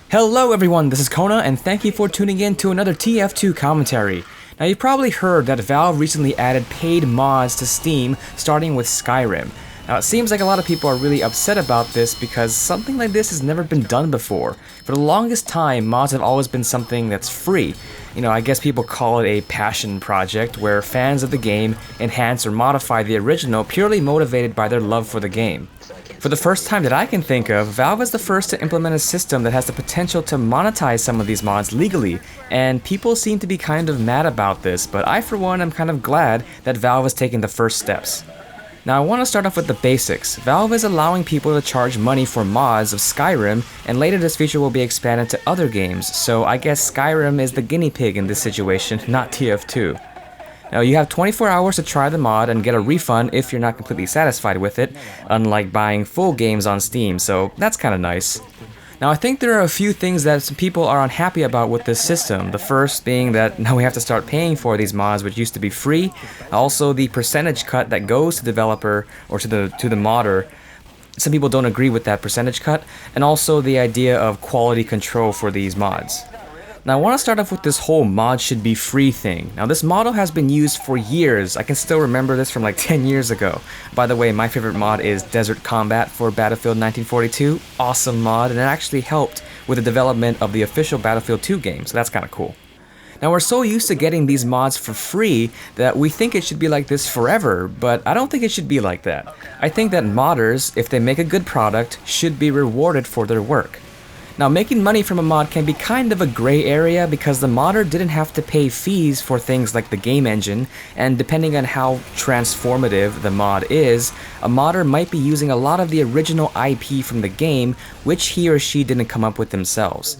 Hello everyone, this is Kona, and thank you for tuning in to another TF2 commentary. Now you've probably heard that Valve recently added paid mods to Steam, starting with Skyrim. Now it seems like a lot of people are really upset about this because something like this has never been done before. For the longest time, mods have always been something that's free. I guess people call it a passion project, where fans of the game enhance or modify the original purely motivated by their love for the game. For the first time that I can think of, Valve is the first to implement a system that has the potential to monetize some of these mods legally, and people seem to be kind of mad about this, but I for one am kind of glad that Valve is taking the first steps. Now I want to start off with the basics. Valve is allowing people to charge money for mods of Skyrim, and later this feature will be expanded to other games, so I guess Skyrim is the guinea pig in this situation, not TF2. Now you have 24 hours to try the mod and get a refund if you're not completely satisfied with it, unlike buying full games on Steam, so that's kinda nice. Now I think there are a few things that some people are unhappy about with this system. The first being that now we have to start paying for these mods which used to be free. Also the percentage cut that goes to the developer or to the modder. Some people don't agree with that percentage cut, and also the idea of quality control for these mods. Now I want to start off with this whole mod should be free thing. Now this model has been used for years. I can still remember this from like 10 years ago. By the way, my favorite mod is Desert Combat for Battlefield 1942. Awesome mod, and it actually helped with the development of the official Battlefield 2 game, so that's kind of cool. Now we're so used to getting these mods for free that we think it should be like this forever, but I don't think it should be like that. I think that modders, if they make a good product, should be rewarded for their work. Now making money from a mod can be kind of a gray area because the modder didn't have to pay fees for things like the game engine, and depending on how transformative the mod is, a modder might be using a lot of the original IP from the game, which he or she didn't come up with themselves.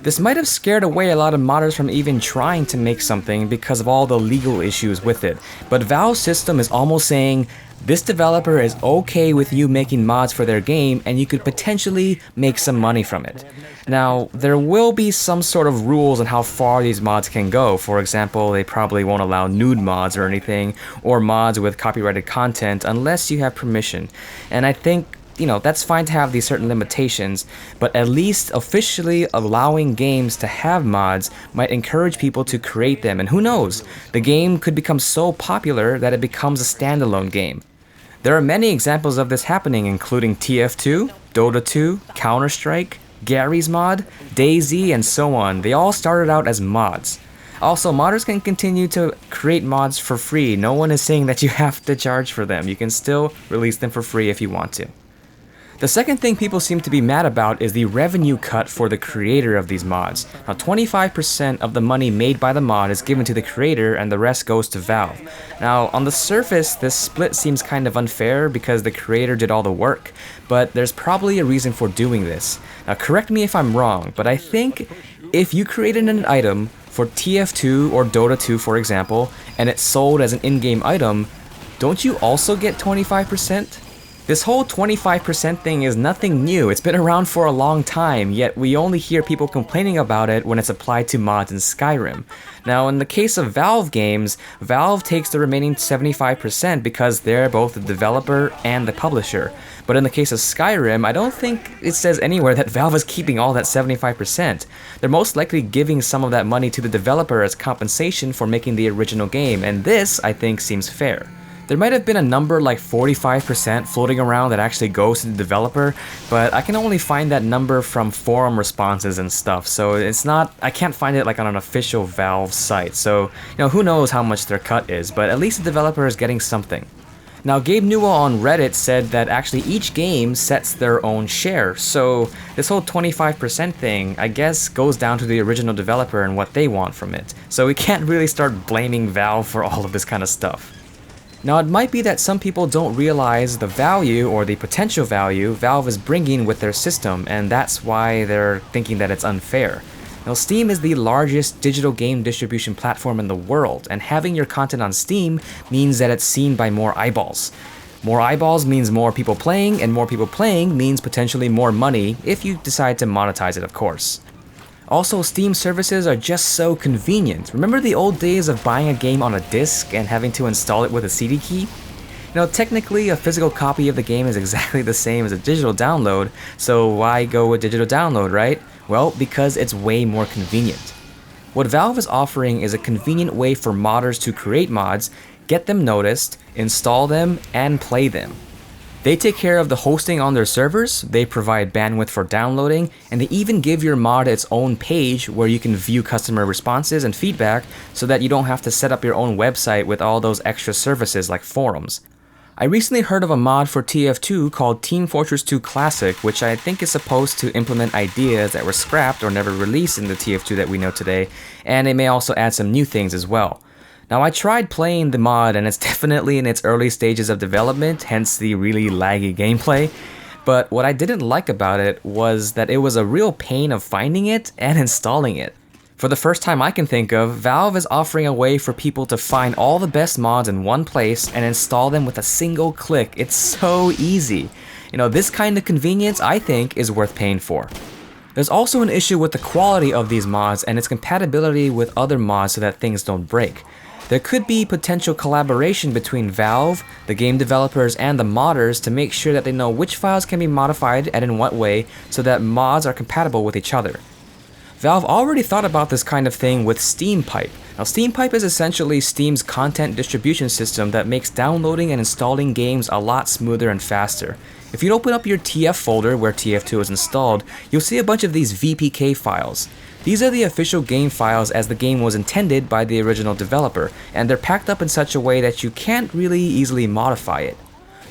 This might have scared away a lot of modders from even trying to make something because of all the legal issues with it, but Valve's system is almost saying, this developer is okay with you making mods for their game, and you could potentially make some money from it. Now, there will be some sort of rules on how far these mods can go. For example, they probably won't allow nude mods or anything, or mods with copyrighted content unless you have permission. And I think, that's fine to have these certain limitations, but at least officially allowing games to have mods might encourage people to create them, and who knows, the game could become so popular that it becomes a standalone game. There are many examples of this happening, including TF2, Dota 2, Counter-Strike, Gary's mod, DayZ, and so on. They all started out as mods. Also, modders can continue to create mods for free. No one is saying that you have to charge for them. You can still release them for free if you want to. The second thing people seem to be mad about is the revenue cut for the creator of these mods. Now 25% of the money made by the mod is given to the creator and the rest goes to Valve. Now on the surface this split seems kind of unfair because the creator did all the work, but there's probably a reason for doing this. Now correct me if I'm wrong, but I think if you created an item for TF2 or Dota 2 for example, and it's sold as an in-game item, don't you also get 25%? This whole 25% thing is nothing new. It's been around for a long time, yet we only hear people complaining about it when it's applied to mods in Skyrim. Now in the case of Valve games, Valve takes the remaining 75% because they're both the developer and the publisher. But in the case of Skyrim, I don't think it says anywhere that Valve is keeping all that 75%. They're most likely giving some of that money to the developer as compensation for making the original game, and this, I think, seems fair. There might have been a number like 45% floating around that actually goes to the developer, but I can only find that number from forum responses and stuff, so I can't find it like on an official Valve site, so who knows how much their cut is, but at least the developer is getting something. Now Gabe Newell on Reddit said that actually each game sets their own share, so this whole 25% thing I guess goes down to the original developer and what they want from it, so we can't really start blaming Valve for all of this kind of stuff. Now it might be that some people don't realize the value or the potential value Valve is bringing with their system, and that's why they're thinking that it's unfair. Now Steam is the largest digital game distribution platform in the world, and having your content on Steam means that it's seen by more eyeballs. More eyeballs means more people playing, and more people playing means potentially more money if you decide to monetize it, of course. Also, Steam services are just so convenient. Remember the old days of buying a game on a disc and having to install it with a CD key? Technically a physical copy of the game is exactly the same as a digital download, so why go with digital download, right? Well, because it's way more convenient. What Valve is offering is a convenient way for modders to create mods, get them noticed, install them, and play them. They take care of the hosting on their servers, they provide bandwidth for downloading, and they even give your mod its own page where you can view customer responses and feedback so that you don't have to set up your own website with all those extra services like forums. I recently heard of a mod for TF2 called Team Fortress 2 Classic, which I think is supposed to implement ideas that were scrapped or never released in the TF2 that we know today, and it may also add some new things as well. Now I tried playing the mod and it's definitely in its early stages of development, hence the really laggy gameplay, but what I didn't like about it was that it was a real pain of finding it and installing it. For the first time I can think of, Valve is offering a way for people to find all the best mods in one place and install them with a single click. It's so easy. This kind of convenience I think is worth paying for. There's also an issue with the quality of these mods and its compatibility with other mods so that things don't break. There could be potential collaboration between Valve, the game developers, and the modders to make sure that they know which files can be modified and in what way so that mods are compatible with each other. Valve already thought about this kind of thing with SteamPipe. Now SteamPipe is essentially Steam's content distribution system that makes downloading and installing games a lot smoother and faster. If you open up your TF folder where TF2 is installed, you'll see a bunch of these VPK files. These are the official game files as the game was intended by the original developer, and they're packed up in such a way that you can't really easily modify it.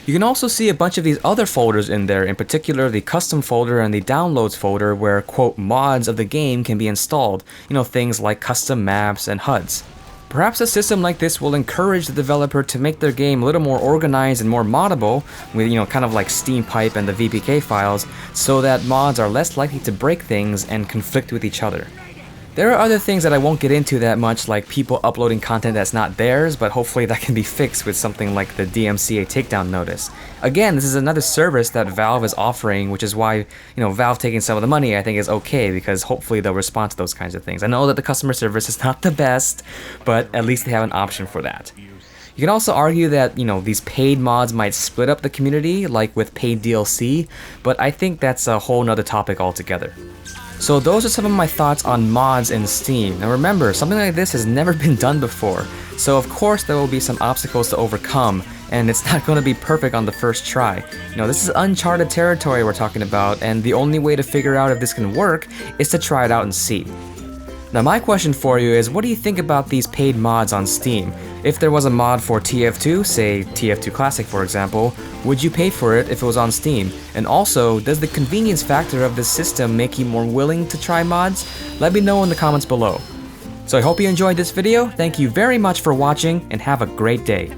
You can also see a bunch of these other folders in there, in particular the custom folder and the downloads folder where, quote, mods of the game can be installed, things like custom maps and HUDs. Perhaps a system like this will encourage the developer to make their game a little more organized and more moddable, with kind of like SteamPipe and the VPK files, so that mods are less likely to break things and conflict with each other. There are other things that I won't get into that much, like people uploading content that's not theirs, but hopefully that can be fixed with something like the DMCA takedown notice. Again, this is another service that Valve is offering, which is why, Valve taking some of the money I think is okay, because hopefully they'll respond to those kinds of things. I know that the customer service is not the best, but at least they have an option for that. You can also argue that, these paid mods might split up the community, like with paid DLC, but I think that's a whole nother topic altogether. So those are some of my thoughts on mods in Steam. Now remember, something like this has never been done before, so of course there will be some obstacles to overcome, and it's not going to be perfect on the first try. This is uncharted territory we're talking about, and the only way to figure out if this can work is to try it out and see. Now my question for you is, what do you think about these paid mods on Steam? If there was a mod for TF2, say TF2 Classic for example, would you pay for it if it was on Steam? And also, does the convenience factor of this system make you more willing to try mods? Let me know in the comments below. So I hope you enjoyed this video, thank you very much for watching, and have a great day.